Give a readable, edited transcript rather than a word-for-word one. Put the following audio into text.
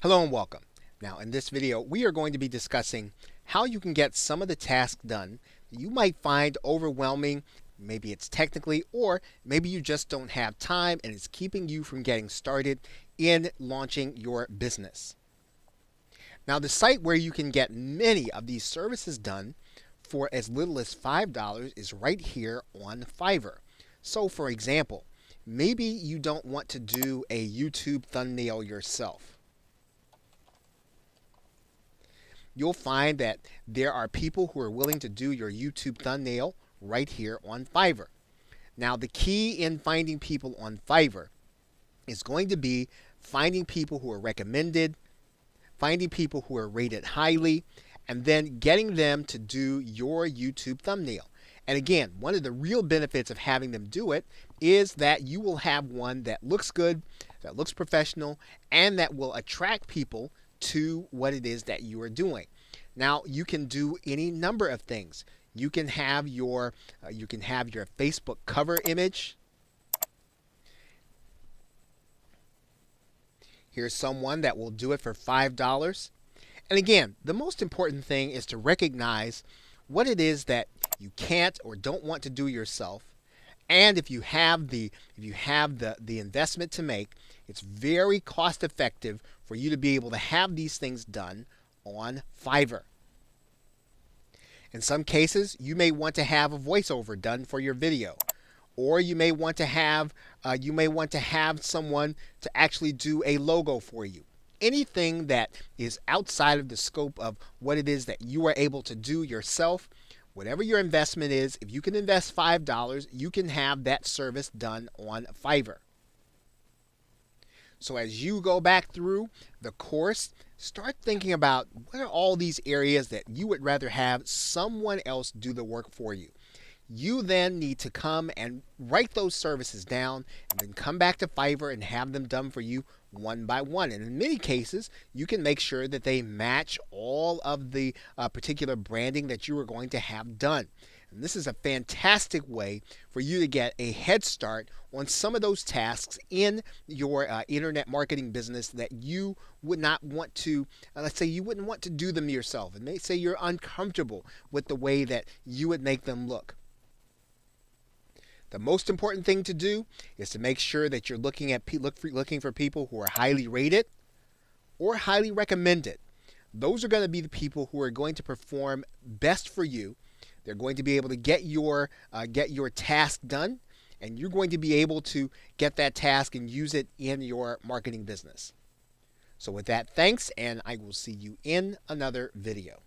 Hello and welcome. Now in this video we are going to be discussing how you can get some of the tasks done that you might find overwhelming. Maybe it's technically, or maybe you just don't have time and it's keeping you from getting started in launching your business. Now the site where you can get many of these services done for as little as $5 is right here on Fiverr. So for example, maybe you don't want to do a YouTube thumbnail yourself. You'll find that there are people who are willing to do your YouTube thumbnail right here on Fiverr. Now, the key in finding people on Fiverr is going to be finding people who are recommended, finding people who are rated highly, and then getting them to do your YouTube thumbnail. And again, one of the real benefits of having them do it is that you will have one that looks good, that looks professional, and that will attract people to what it is that you are doing. Now you can do any number of things. You can have your Facebook cover image. Here's someone that will do it for $5. And again, the most important thing is to recognize what it is that you can't or don't want to do yourself. And if you have the investment to make, it's very cost effective for you to be able to have these things done on Fiverr. In some cases, you may want to have a voiceover done for your video, or you may want to have someone to actually do a logo for you. Anything that is outside of the scope of what it is that you are able to do yourself. Whatever your investment is, if you can invest $5, you can have that service done on Fiverr. So as you go back through the course, start thinking about what are all these areas that you would rather have someone else do the work for you. You then need to come and write those services down and then come back to Fiverr and have them done for you one by one. And in many cases, you can make sure that they match all of the particular branding that you are going to have done. And this is a fantastic way for you to get a head start on some of those tasks in your internet marketing business that you would not want to, let's say you wouldn't want to do them yourself. And may say you're uncomfortable with the way that you would make them look. The most important thing to do is to make sure that you're looking for people who are highly rated or highly recommended. Those are going to be the people who are going to perform best for you. They're going to be able to get your task done, and you're going to be able to get that task and use it in your marketing business. So with that, thanks, and I will see you in another video.